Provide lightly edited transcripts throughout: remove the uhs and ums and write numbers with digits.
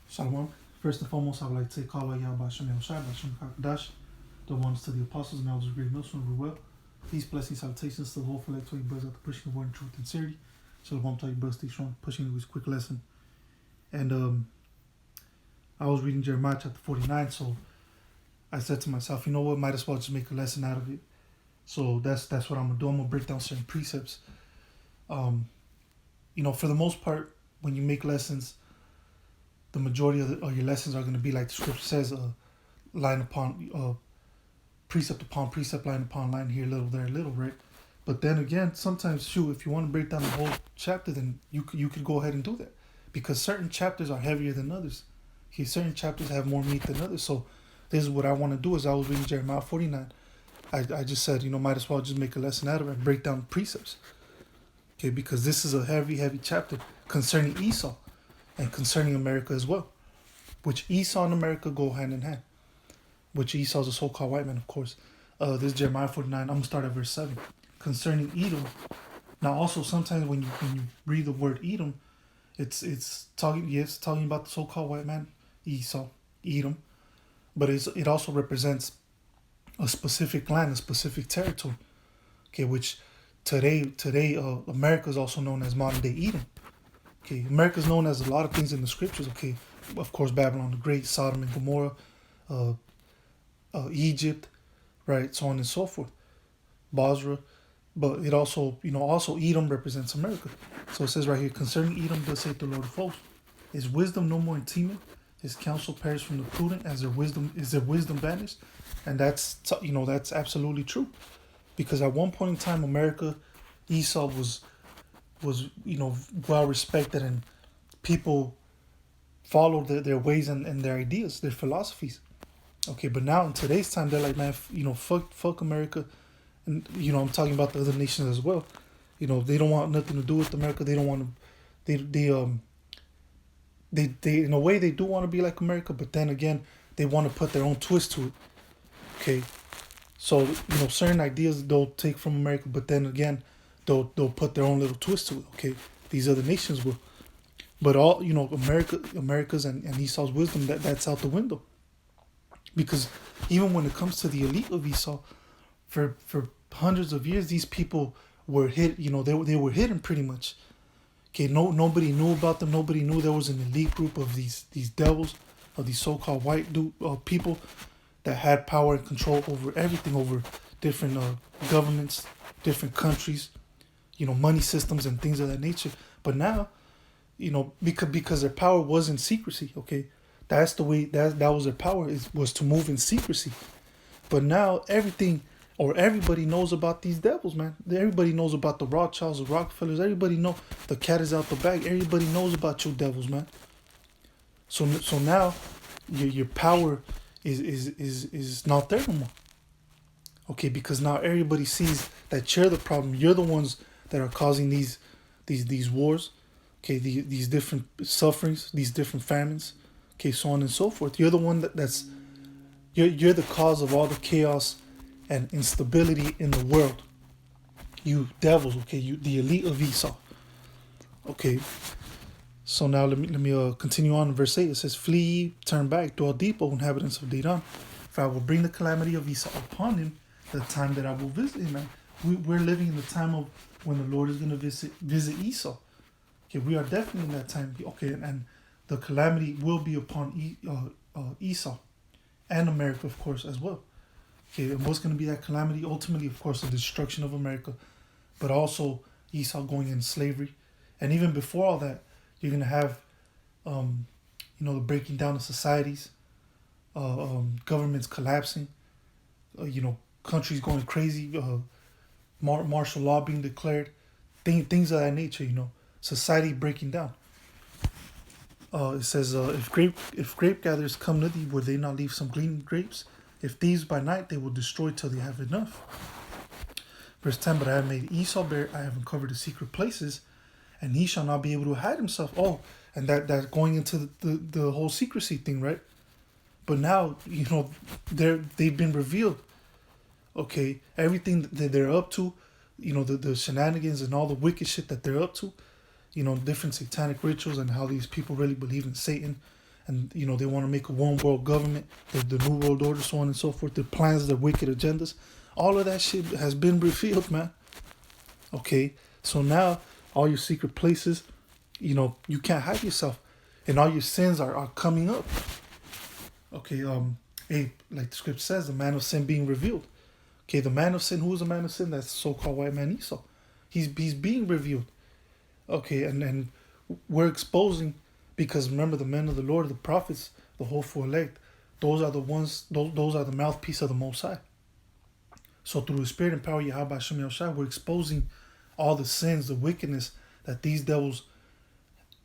Shalom. First and foremost, I would like to say Kala Yabashim Shai Bashim Kakadash, the ones to the apostles and elders of great millstone of well. Peace, blessings, salutations to the whole like 20 brothers after pushing the word in truth and sincerity. Shalom to you brothers, stay strong, pushing into this quick lesson. And I was reading Jeremiah chapter 49, so I said to myself, you know what, might as well just make a lesson out of it. So that's what I'm gonna do. I'm gonna break down certain precepts. For the most part, when you make lessons, the majority of your lessons are going to be like the scripture says, line upon precept upon precept, line upon line, here a little, there a little, right? But then again, sometimes, if you want to break down the whole chapter, then you could go ahead and do that, because certain chapters are heavier than others. Okay, certain chapters have more meat than others. So this is what I want to do. Is I was reading Jeremiah 49. I just said, might as well just make a lesson out of it and break down precepts. Okay, because this is a heavy chapter concerning Esau and concerning America as well, which Esau and America go hand in hand, which Esau is a so-called white man, of course. This is Jeremiah 49. I'm going to start at verse 7. Concerning Edom. Now, also, sometimes when you read the word Edom, it's talking about the so-called white man, Esau, Edom, but it also represents a specific land, a specific territory, okay, which today, America is also known as modern-day Edom. Okay, America is known as a lot of things in the scriptures. Okay, of course, Babylon the Great, Sodom and Gomorrah, Egypt, right, so on and so forth, Basra. But it also, also Edom represents America. So it says right here, concerning Edom, thus saith the Lord of hosts, is wisdom no more in Teman? His counsel perished from the prudent, as their wisdom vanished? And that's absolutely true, because at one point in time, America, Esau was well respected, and people followed their ways and their ideas, their philosophies. Okay, but now in today's time, they're like, man, fuck America, and I'm talking about the other nations as well. They don't want nothing to do with America. They don't want to. They in a way they do want to be like America, but then again, they want to put their own twist to it. Okay, so certain ideas they'll take from America, but then again, they'll put their own little twist to it. Okay, these other nations will, but all America's and Esau's wisdom, that's out the window, because even when it comes to the elite of Esau, for hundreds of years, these people were hid. They were hidden pretty much. Okay, nobody knew about them. Nobody knew there was an elite group of these devils, of these so-called white people that had power and control over everything, over different governments, different countries, money systems and things of that nature. But now, because their power was in secrecy. Okay, that's the way that was their power, was to move in secrecy. But now everybody knows about these devils, man. Everybody knows about the Rothschilds, the Rockefellers. Everybody know the cat is out the bag. Everybody knows about you devils, man. So now your power is not there no more. Okay, because now everybody sees that you're the problem. You're the ones that are causing these wars. Okay, these different sufferings, these different famines. Okay, so on and so forth. You're the one you're the cause of all the chaos and instability in the world. You devils, okay, the elite of Esau. Okay, so now let me continue on in verse 8. It says, flee, turn back, dwell deep, O inhabitants of Dedan, for I will bring the calamity of Esau upon him, the time that I will visit him. And we're living in the time of when the Lord is going to visit Esau. Okay, we are definitely in that time. Okay, and the calamity will be upon Esau and America, of course, as well. Okay, and what's going to be that calamity? Ultimately, of course, the destruction of America, but also Esau going into slavery. And even before all that, you're going to have, the breaking down of societies, governments collapsing, countries going crazy, martial law being declared, things of that nature, society breaking down. It says, if grape gatherers come to thee, would they not leave some gleaning grapes? If thieves by night, they will destroy till they have enough. Verse 10, but I have made Esau bare, I have uncovered the secret places, and he shall not be able to hide himself. Oh, and that going into the whole secrecy thing, right? But now, they've been revealed. Okay, everything that they're up to, the shenanigans and all the wicked shit that they're up to, different satanic rituals, and how these people really believe in Satan and they want to make a one world government, the new world order, so on and so forth. Their plans, their wicked agendas, all of that shit has been revealed, man. Okay, so now all your secret places, you can't hide yourself, and all your sins are coming up. Okay, like the script says, the man of sin being revealed. Okay, the man of sin. Who is the man of sin? That's the so-called white man Esau. He's being revealed. Okay, and we're exposing, because remember, the men of the Lord, the prophets, the hopeful elect, those are the ones. Those are the mouthpiece of the Most High. So through the Spirit and power of Yahweh Hashem Yahushua, we're exposing all the sins, the wickedness that these devils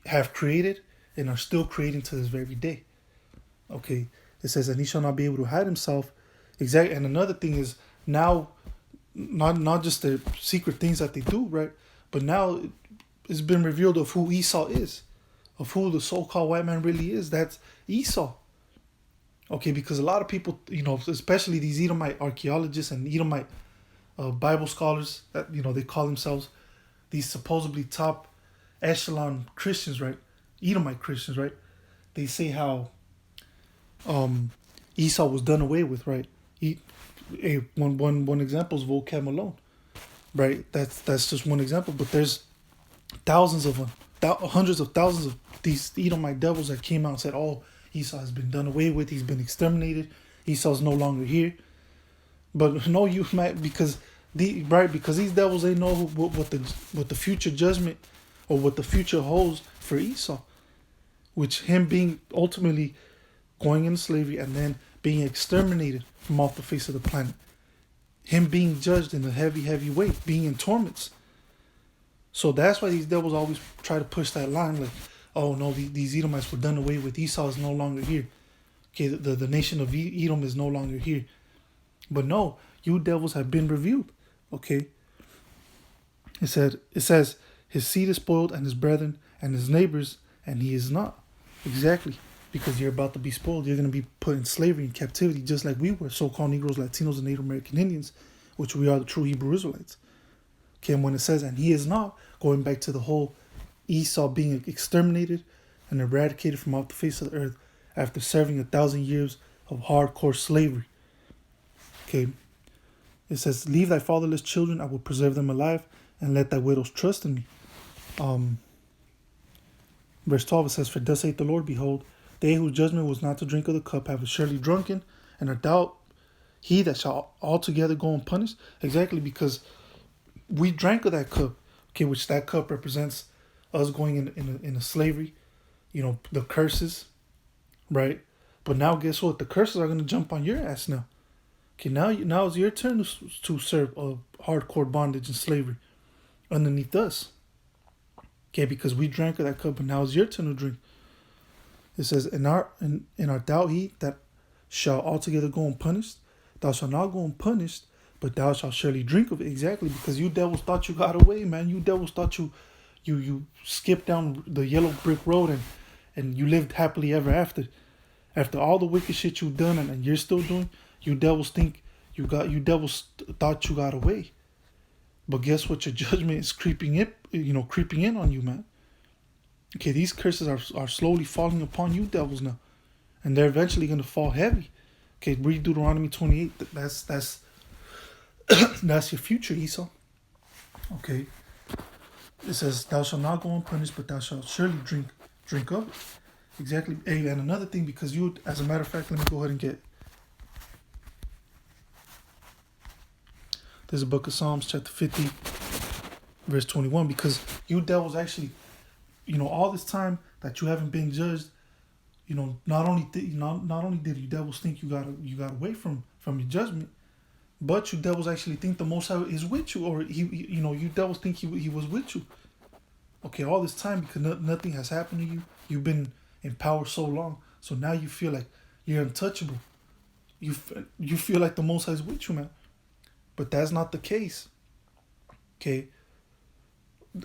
have created and are still creating to this very day. Okay, it says, and he shall not be able to hide himself. Exactly. And another thing is, now, not just the secret things that they do, right? But now it's been revealed of who Esau is, of who the so-called white man really is. That's Esau. Okay, because a lot of people, especially these Edomite archaeologists and Edomite Bible scholars, that they call themselves these supposedly top echelon Christians, right? Edomite Christians, right? They say how Esau was done away with, right? One example is Vocab Malone, right? That's just one example, but there's thousands of them, hundreds of thousands of these Edomite devils that came out and said, "Oh, Esau has been done away with. He's been exterminated. Esau's no longer here." But no, you might because these devils, they know what the future judgment or what the future holds for Esau, which him being ultimately going into slavery and then being exterminated from off the face of the planet, him being judged in a heavy weight, being in torments. So that's why these devils always try to push that line, like, oh no, these Edomites were done away with. Esau is no longer here. Okay, the nation of Edom is no longer here. But no, you devils have been revealed. Okay. It says his seed is spoiled, and his brethren and his neighbors, and he is not. Exactly. Because you're about to be spoiled. You're going to be put in slavery and captivity, just like we were, so-called Negroes, Latinos, and Native American Indians, which we are the true Hebrew Israelites. Okay, and when it says, and he is not, going back to the whole Esau being exterminated and eradicated from off the face of the earth after serving 1,000 years of hardcore slavery. Okay, it says, leave thy fatherless children, I will preserve them alive, and let thy widows trust in me. Verse 12, it says, for thus saith the Lord, behold, they whose judgment was not to drink of the cup have surely drunken, and are thou he that shall altogether go unpunished. Exactly, because we drank of that cup, okay, which that cup represents us going in a slavery, the curses, right? But now guess what? The curses are going to jump on your ass now. Okay, now it's your turn to serve a hardcore bondage and slavery underneath us. Okay, because we drank of that cup, and now it's your turn to drink. It says, and art thou he that shall altogether go unpunished? Thou shalt not go unpunished, but thou shalt surely drink of it. Exactly, because you devils thought you got away, man. You devils thought you skipped down the yellow brick road and you lived happily ever after. After all the wicked shit you've done and you're still doing, you devils thought you got away. But guess what? Your judgment is creeping in on you, man. Okay, these curses are slowly falling upon you devils now. And they're eventually going to fall heavy. Okay, read Deuteronomy 28. That's that's your future, Esau. Okay. It says, thou shalt not go unpunished, but thou shalt surely drink of it. Exactly. Hey, and another thing, because you, as a matter of fact, let me go ahead and get. There's a book of Psalms, chapter 50, verse 21, because you devils actually, all this time that you haven't been judged, not only did you devils think you got away from your judgment, but you devils actually think the Most High is with you, or you devils think he was with you. Okay, all this time, because nothing has happened to you. You've been in power so long, so now you feel like you're untouchable. You feel like the Most High is with you, man. But that's not the case. Okay.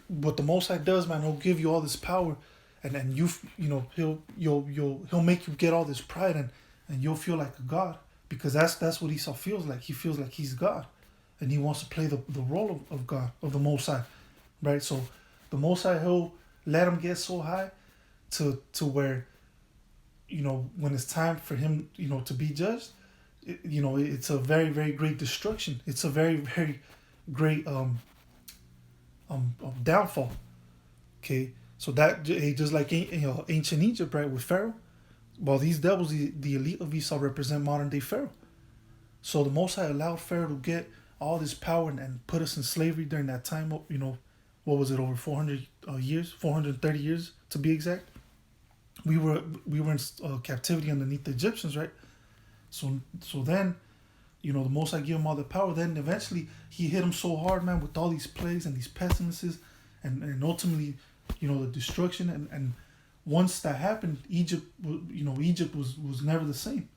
What the Most High does, man, he'll give you all this power, and then he'll make you get all this pride, and you'll feel like a god, because that's what Esau feels like. He feels like he's God, and he wants to play the role of God, of the Most High, right? So the Most High, he'll let him get so high to where when it's time for him, to be judged, it's a very, very great destruction. It's a very, very great downfall. Okay, so that just like ancient Egypt, right, with Pharaoh. Well, these devils, the elite of Esau, represent modern day Pharaoh. So the Most High allowed Pharaoh to get all this power and put us in slavery during that time. What was it, over 400 years, 430 years to be exact. We were in captivity underneath the Egyptians, right? So then, the Most High gave him all the power. Then eventually he hit him so hard, man, with all these plagues and these pestilences, and ultimately, the destruction. And once that happened, Egypt was never the same.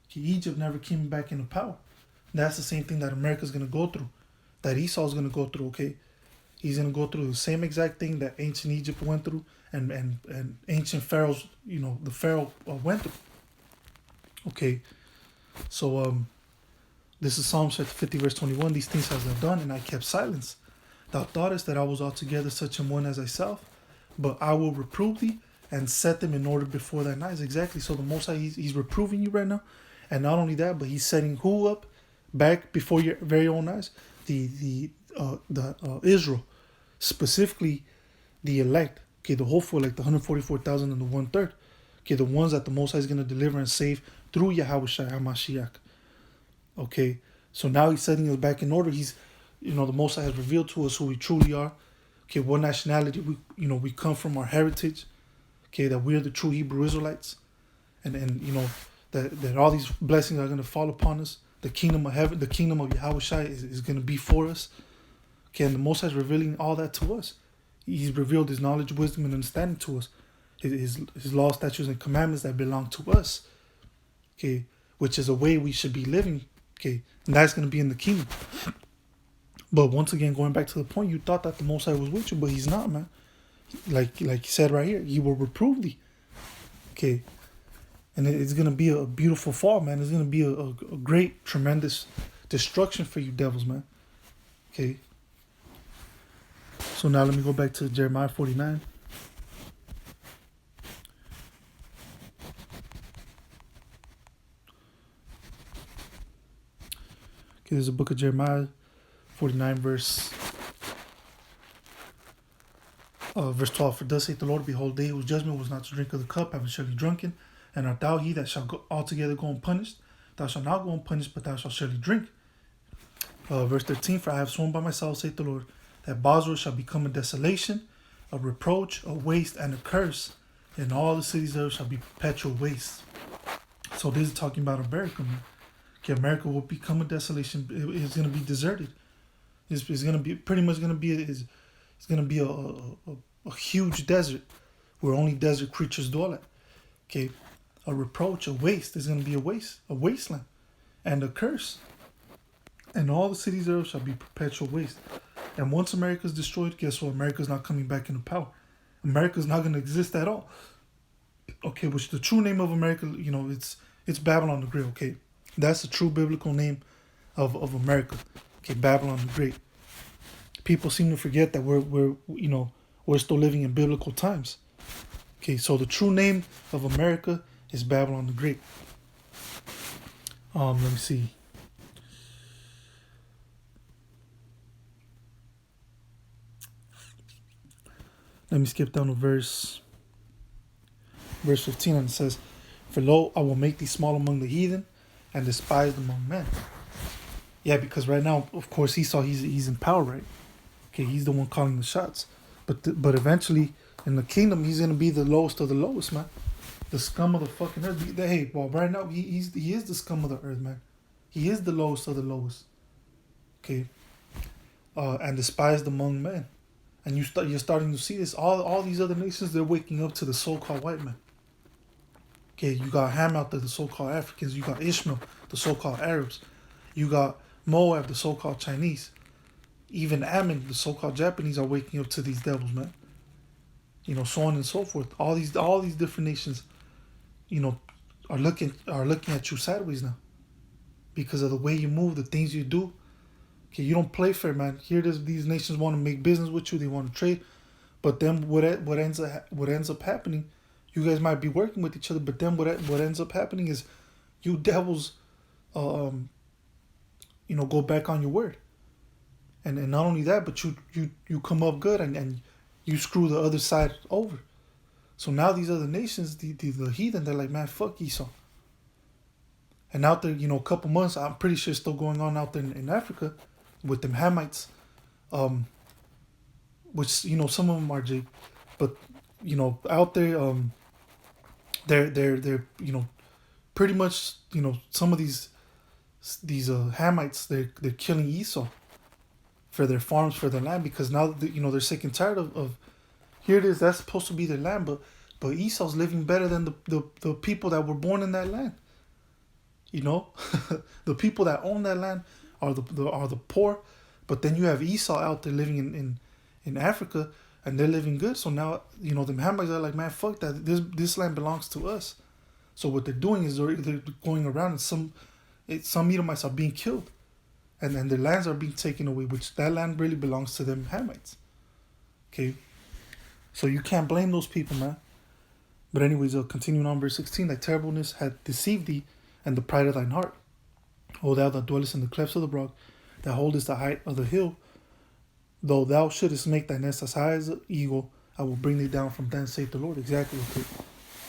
Okay, Egypt never came back into power. That's the same thing that America's gonna go through, that Esau's gonna go through. Okay, he's gonna go through the same exact thing that ancient Egypt went through, and ancient pharaohs, the pharaoh went through. Okay, so this is Psalm 50 verse 21. These things has I done, and I kept silence. Thou thoughtest that I was altogether such an one as thyself, but I will reprove thee and set them in order before thine eyes. Exactly. So the Most High, he's reproving you right now, and not only that, but he's setting who up back before your very own eyes? The Israel, specifically the elect. Okay, the hopeful, like the 144,000 and the 1/3. Okay, the ones that the Most High is gonna deliver and save through Yahweh Shai HaMashiach. Okay, so now he's setting us back in order. He's, the Most High has revealed to us who we truly are. Okay, what nationality we come from, our heritage. Okay, that we're the true Hebrew Israelites, and that all these blessings are gonna fall upon us. The kingdom of heaven, the kingdom of Yahweh Shai is gonna be for us. Okay, and the Most High is revealing all that to us. He's revealed His knowledge, wisdom, and understanding to us. His law, statutes, and commandments that belong to us. Okay, which is a way we should be living. Okay, and that's gonna be in the kingdom. But once again, going back to the point, you thought that the Most High was with you, but He's not, man. Like He said right here, He will reprove thee. Okay, and it's gonna be a beautiful fall, man. It's gonna be a great, tremendous destruction for you devils, man. Okay. So now let me go back to Jeremiah 49. Okay, there's a book of Jeremiah 49 verse 12. For thus saith the Lord, behold, they whose judgment was not to drink of the cup have surely drunken, and art thou he that shall go altogether go unpunished? Thou shalt not go unpunished, but thou shalt surely drink. Verse 13, for I have sworn by myself, saith the Lord, that Basra shall become a desolation, a reproach, a waste, and a curse, and all the cities thereof shall be perpetual waste. So this is talking about America, man. Okay, America will become a desolation. It's going to be deserted. It's going to be pretty much going to be it's going to be a huge desert where only desert creatures dwell at. Okay, a reproach, a waste. There's going to be a wasteland, and a curse. And all the cities thereof shall be perpetual waste. And once America is destroyed, guess what? America's not coming back into power. America's not going to exist at all. Okay, which the true name of America, it's Babylon the Great. Okay, that's the true biblical name of America. Okay, Babylon the Great. People seem to forget that we're still living in biblical times. Okay, so the true name of America is Babylon the Great. Let me see. Let me skip down to verse 15, and it says, for lo, I will make thee small among the heathen and despised among men. Yeah, because right now, of course, Esau, he's in power, right? Okay, he's the one calling the shots. But eventually, in the kingdom, he's going to be the lowest of the lowest, man. The scum of the fucking earth. Hey, well, right now, he is the scum of the earth, man. He is the lowest of the lowest. Okay? And despised among men. And you're starting to see this. All these other nations, they're waking up to the so-called white man. Okay, you got Ham out there, the so-called Africans. You got Ishmael, the so-called Arabs. You got Moab, the so-called Chinese. Even Ammon, the so-called Japanese, are waking up to these devils, man. So on and so forth. All these different nations, are looking at you sideways now, because of the way you move, the things you do. Okay, you don't play fair, man. Here, these nations want to make business with you. They want to trade, but then what ends up happening? You guys might be working with each other, but then what ends up happening is you devils, um, go back on your word, and not only that, but you come up good and you screw the other side over. So now these other nations, the heathen, they're like, man, fuck Esau. And out there, a couple months, I'm pretty sure it's still going on out there in Africa with them Hamites, which some of them are Jake, but out there, they're pretty much some of these Hamites, they're killing Esau for their farms, for their land, because now they're sick and tired of here it is, that's supposed to be their land, but Esau's living better than the people that were born in that land. The people that own that land are the poor, but then you have Esau out there living in Africa, and they're living good. So now the Hamites are like, man, fuck that. This land belongs to us. So what they're doing is they're going around, and some Edomites are being killed, and then their lands are being taken away, which that land really belongs to them Hamites. Okay, so you can't blame those people, man. But anyways, continuing on verse 16, thy terribleness hath deceived thee, and the pride of thine heart. O thou that dwellest in the clefts of the rock, that holdest the height of the hill, though thou shouldest make thy nest as high as an eagle, I will bring thee down from thence, saith the Lord. Exactly, okay.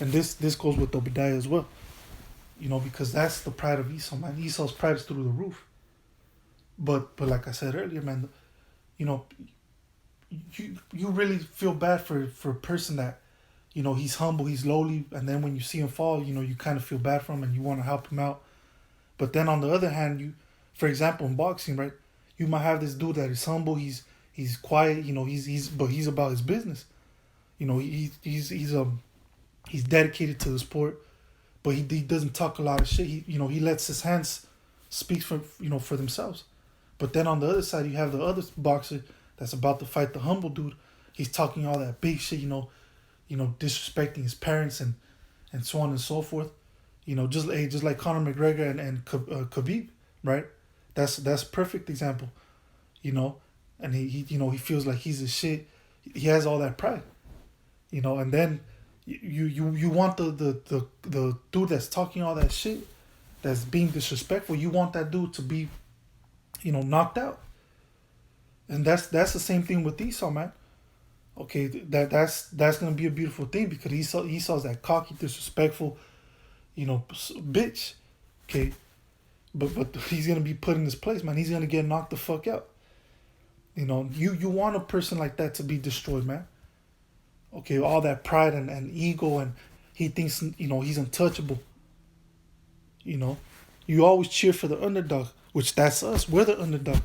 And this goes with Obadiah as well. Because that's the pride of Esau, man. Esau's pride is through the roof. But like I said earlier, man, you really feel bad for a person that, he's humble, he's lowly, and then when you see him fall, you kind of feel bad for him and you want to help him out. But then on the other hand, for example, in boxing, right, you might have this dude that is humble, he's quiet, but he's about his business. He's dedicated to the sport, but he doesn't talk a lot of shit. He lets his hands speak for themselves. But then on the other side, you have the other boxer that's about to fight the humble dude. He's talking all that big shit, disrespecting his parents and so on and so forth. Just like Conor McGregor and Khabib, right? That's perfect example, and he feels like he's a shit. He has all that pride, and then you want the dude that's talking all that shit, that's being disrespectful. You want that dude to be, knocked out. And that's the same thing with Esau, man. Okay, that's gonna be a beautiful thing, because Esau's that cocky, disrespectful, bitch. Okay, but he's gonna be put in his place, man. He's gonna get knocked the fuck out. You want a person like that to be destroyed, man. Okay, all that pride and ego, and he thinks he's untouchable. You always cheer for the underdog, which that's us. We're the underdog.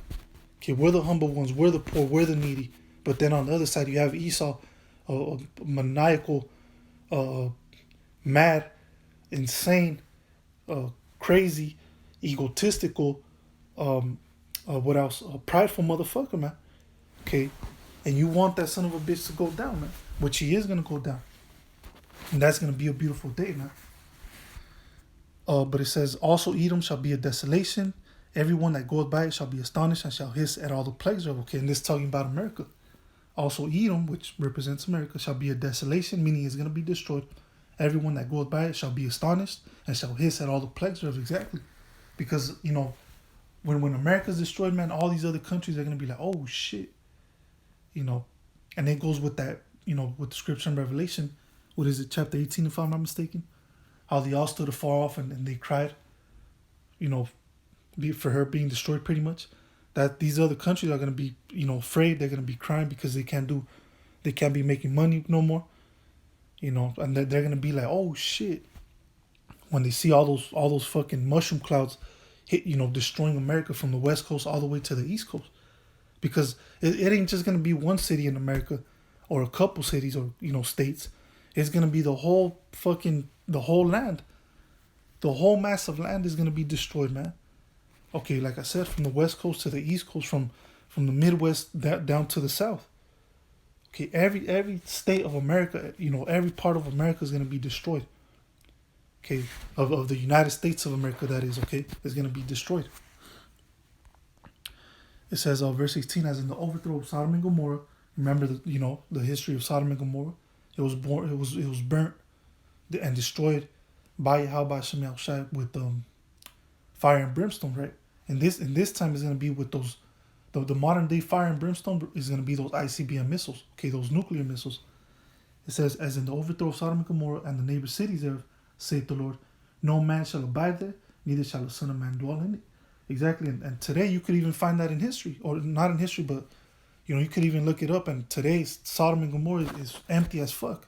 Okay, we're the humble ones. We're the poor. We're the needy. But then on the other side, you have Esau, maniacal, mad, insane, crazy, egotistical, what else? A prideful motherfucker, man. Okay, and you want that son of a bitch to go down, man. Which he is gonna go down, and that's gonna be a beautiful day, man. But it says, also Edom shall be a desolation. Everyone that goeth by it shall be astonished and shall hiss at all the plagues thereof. Okay, and this is talking about America. Also Edom, which represents America, shall be a desolation, meaning it's going to be destroyed. Everyone that goeth by it shall be astonished and shall hiss at all the plagues thereof. Exactly. Because, when America's destroyed, man, all these other countries are going to be like, oh, shit. And it goes with that, with the scripture in Revelation. What is it, chapter 18, if I'm not mistaken? How they all stood afar off and they cried, for her being destroyed, pretty much. That these other countries are going to be, afraid. They're going to be crying because they can't be making money no more. And they're going to be like, oh shit. When they see all those fucking mushroom clouds hit, destroying America from the West Coast all the way to the East Coast. Because it ain't just going to be one city in America or a couple cities or, states. It's going to be the whole land. The whole mass of land is going to be destroyed, man. Okay, like I said, from the West Coast to the East Coast, from the Midwest down to the South. Okay, every state of America, every part of America is going to be destroyed. Okay, of the United States of America, that is, okay, is going to be destroyed. It says, verse 16, as in the overthrow of Sodom and Gomorrah. Remember the history of Sodom and Gomorrah. It was burnt. and destroyed by Yahweh Shem Yahushua with fire and brimstone, right? And this time is gonna be with those the modern day fire and brimstone is gonna be those ICBM missiles, okay, those nuclear missiles. It says, as in the overthrow of Sodom and Gomorrah and the neighbor cities thereof, saith the Lord, no man shall abide there, neither shall the Son of Man dwell in it. Exactly, and today you could even find that in history, or not in history, but you could even look it up. And today's Sodom and Gomorrah is empty as fuck.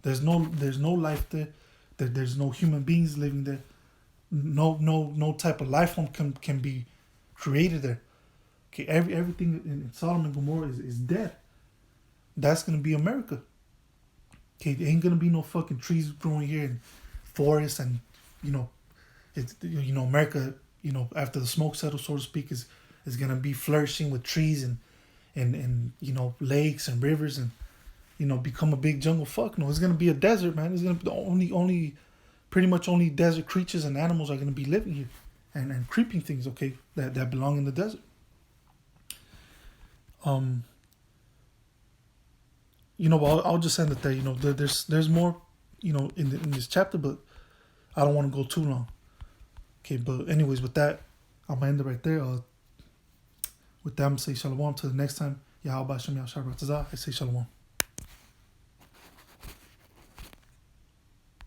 There's no life there. There's no human beings living there. No type of life form can be created there. Okay, everything in Sodom and Gomorrah is dead. That's gonna be America. Okay, there ain't gonna be no fucking trees growing here and forests, and America, after the smoke settles, so to speak, is gonna be flourishing with trees and lakes and rivers, and become a big jungle. Fuck no, it's gonna be a desert, man. It's gonna be the only pretty much only desert creatures and animals are gonna be living here, and creeping things, okay, that belong in the desert. I'll just end it there. There's more, in this chapter, but I don't want to go too long. Okay, but anyways, with that, I'm gonna end it right there. With that, I'm gonna say shalom till the next time. Yahweh Shem Yahshua, I say shalom.